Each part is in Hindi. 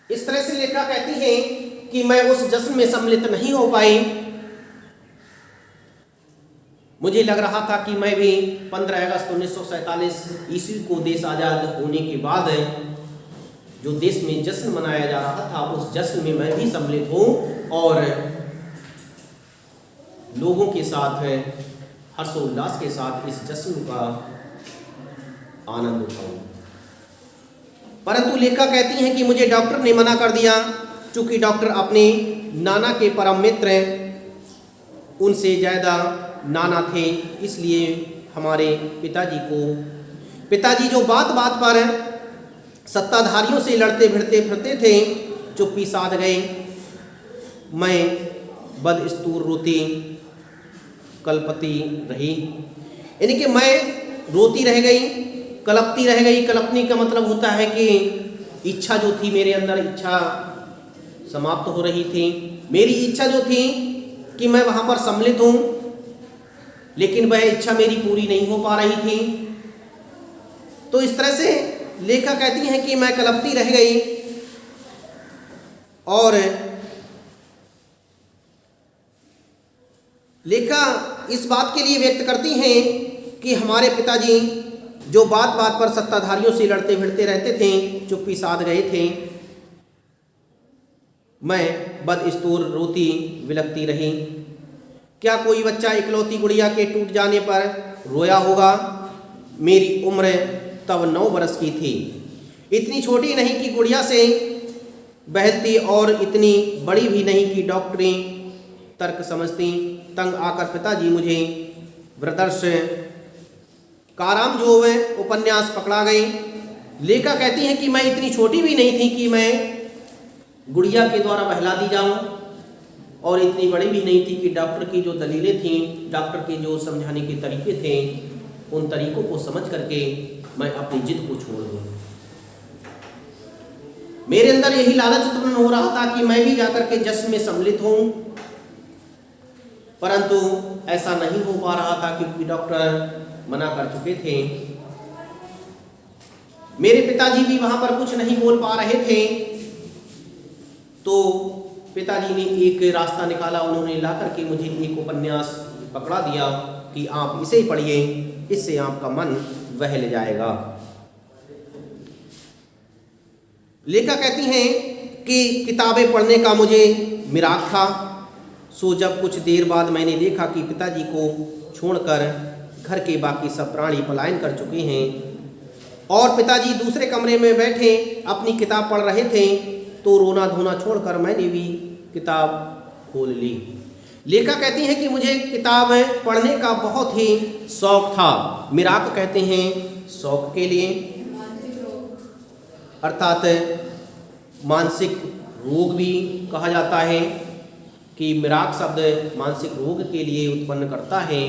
इस तरह से लेखिका कहती है कि मैं उस जश्न में सम्मिलित नहीं हो पाई। मुझे लग रहा था कि मैं भी 15 अगस्त 1947 ईस्वी को देश आज़ाद होने के बाद जो देश में जश्न मनाया जा रहा था उस जश्न में मैं भी सम्मिलित हूँ और लोगों के साथ हर्षोल्लास के साथ इस जश्न का आनंद उठाऊं। परंतु लेखिका कहती हैं कि मुझे डॉक्टर ने मना कर दिया। चूंकि डॉक्टर अपने नाना के परम मित्र, उनसे ज़्यादा नाना थे, इसलिए हमारे पिताजी जो बात बात पर सत्ताधारियों से लड़ते भिड़ते फिरते थे, चुप्पी साध गए। मैं बदस्तूर रोती कलपती रही, यानी कि मैं रोती रह गई, कलपती रह गई। कलपने का मतलब होता है कि इच्छा जो थी मेरे अंदर, इच्छा समाप्त हो रही थी। मेरी इच्छा जो थी कि मैं वहाँ पर सम्मिलित हूँ, लेकिन वह इच्छा मेरी पूरी नहीं हो पा रही थी। तो इस तरह से लेखिका कहती हैं कि मैं कलपती रह गई और लेखिका इस बात के लिए व्यक्त करती हैं कि हमारे पिताजी जो बात बात पर सत्ताधारियों से लड़ते भिड़ते रहते थे, चुप्पी साध गए थे। मैं बदस्तूर रोती विलखती रही। क्या कोई बच्चा इकलौती गुड़िया के टूट जाने पर रोया होगा? मेरी उम्र तब 9 वर्ष की थी, इतनी छोटी नहीं कि गुड़िया से बहलती और इतनी बड़ी भी नहीं कि डॉक्टरी तर्क समझती। तंग आकर पिताजी मुझे ब्रदर्स काराम जो है उपन्यास पकड़ा गई। लेखिका कहती हैं कि मैं इतनी छोटी भी नहीं थी कि मैं गुड़िया के द्वारा बहला दी जाऊं और इतनी बड़ी भी नहीं थी कि डॉक्टर की जो दलीलें थीं, डॉक्टर के जो समझाने के तरीके थे, उन तरीकों को समझ करके मैं अपनी जिद को छोड़ दूं। मेरे अंदर यही लालच उत्पन्न हो रहा था कि मैं भी जाकर के जश्न में सम्मिलित हूं, परंतु ऐसा नहीं हो पा रहा था क्योंकि डॉक्टर मना कर चुके थे। मेरे पिताजी भी वहां पर कुछ नहीं बोल पा रहे थे। तो पिताजी ने एक रास्ता निकाला, उन्होंने ला करके मुझे एक उपन्यास पकड़ा दिया कि आप इसे पढ़िए, इससे आपका मन बहल जाएगा। लेखिका कहती हैं कि किताबें पढ़ने का मुझे मिराग था। सो जब कुछ देर बाद मैंने देखा कि पिताजी को छोड़कर घर के बाकी सब प्राणी पलायन कर चुके हैं और पिताजी दूसरे कमरे में बैठे अपनी किताब पढ़ रहे थे, तो रोना धोना छोड़कर मैंने भी किताब खोल ली। लेखिका कहती हैं कि मुझे किताब पढ़ने का बहुत ही शौक था। मिराक कहते हैं शौक के लिए, अर्थात मानसिक रोग भी कहा जाता है कि मिराक शब्द मानसिक रोग के लिए उत्पन्न करता है।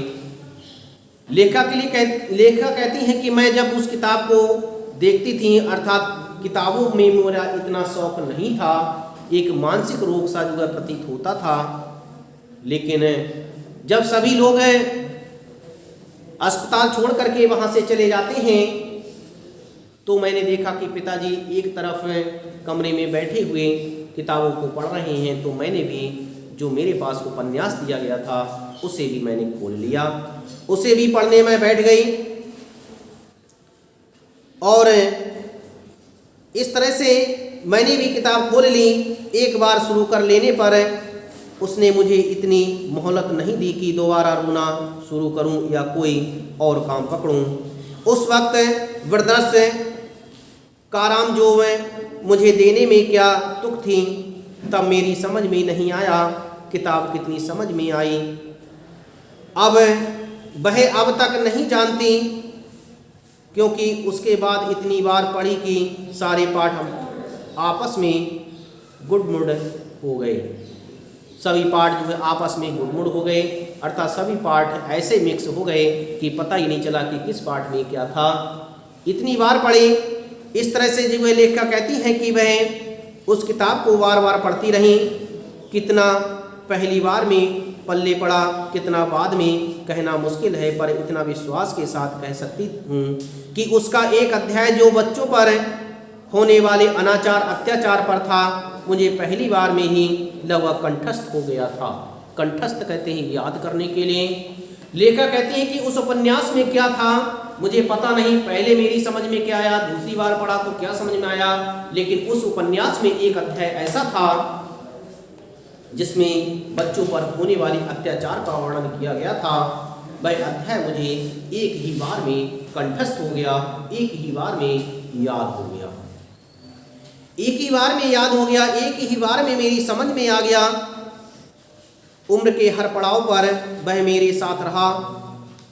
लेखिका कहती हैं कि मैं जब उस किताब को देखती थी, अर्थात किताबों में मेरा इतना शौक नहीं था, एक मानसिक रोग सा जो है प्रतीत होता था। लेकिन जब सभी लोग अस्पताल छोड़ करके वहाँ से चले जाते हैं, तो मैंने देखा कि पिताजी एक तरफ कमरे में बैठे हुए किताबों को पढ़ रहे हैं, तो मैंने भी जो मेरे पास उपन्यास दिया गया था उसे भी मैंने खोल लिया, उसे भी पढ़ने में बैठ गई। और इस तरह से मैंने भी किताब खोल ली। एक बार शुरू कर लेने पर उसने मुझे इतनी मोहलत नहीं दी कि दोबारा रोना शुरू करूं या कोई और काम पकड़ूं। उस वक्त वृद्धर्ष काराम जो मुझे देने में क्या तुक थी, तब मेरी समझ में नहीं आया। किताब कितनी समझ में आई अब वह अब तक नहीं जानती, क्योंकि उसके बाद इतनी बार पढ़ी कि सारे पाठ हम आपस में गुड़मुड़ हो गए। सभी पाठ जो है आपस में गुड़मुड़ हो गए, अर्थात सभी पाठ ऐसे मिक्स हो गए कि पता ही नहीं चला कि किस पाठ में क्या था। इतनी बार पढ़ी। इस तरह से जो लेखिका कहती हैं कि वह उस किताब को बार बार पढ़ती रही। कितना पहली बार में पल्ले पड़ा, कितना बाद में कहना मुश्किल है, पर इतना विश्वास के साथ कह सकती हूँ कि उसका एक अध्याय जो बच्चों पर होने वाले अनाचार अत्याचार पर था, मुझे पहली बार में ही लगभग कंठस्थ हो गया था। कंठस्थ कहते हैं याद करने के लिए। लेखक कहते हैं कि उस उपन्यास में क्या था मुझे पता नहीं, पहले मेरी समझ में क्या आया, दूसरी बार पढ़ा तो क्या समझ में आया, लेकिन उस उपन्यास में एक अध्याय ऐसा था जिसमें बच्चों पर होने वाली अत्याचार का वर्णन किया गया था। वह अध्याय मुझे एक ही बार में कंठस्थ हो गया, एक ही बार में याद हो गया, एक ही बार में याद हो गया, एक ही बार में मेरी समझ में आ गया। उम्र के हर पड़ाव पर वह मेरे साथ रहा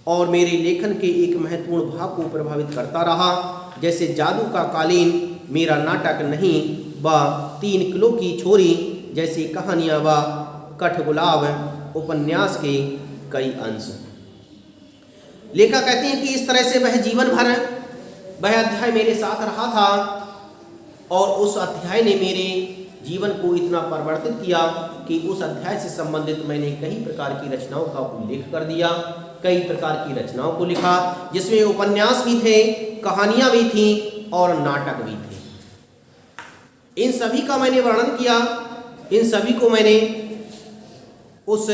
और मेरे लेखन के एक महत्वपूर्ण भाग को प्रभावित करता रहा। जैसे जादू का कालीन मेरा नाटक नहीं, वह 3 किलो की छोरी जैसी कहानियाँ व कठगुलाब उपन्यास के कई अंश। लेखक कहते हैं कि इस तरह से वह जीवन भर वह अध्याय मेरे साथ रहा था और उस अध्याय ने मेरे जीवन को इतना परिवर्तित किया कि उस अध्याय से संबंधित मैंने कई प्रकार की रचनाओं का उल्लेख कर दिया, कई प्रकार की रचनाओं को लिखा, जिसमें उपन्यास भी थे, कहानियाँ भी थीं और नाटक भी थे। इन सभी का मैंने वर्णन किया, इन सभी को मैंने उस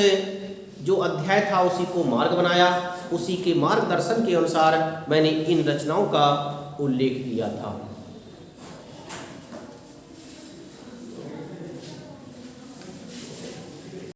जो अध्याय था उसी को मार्ग बनाया, उसी के मार्गदर्शन के अनुसार मैंने इन रचनाओं का उल्लेख किया था।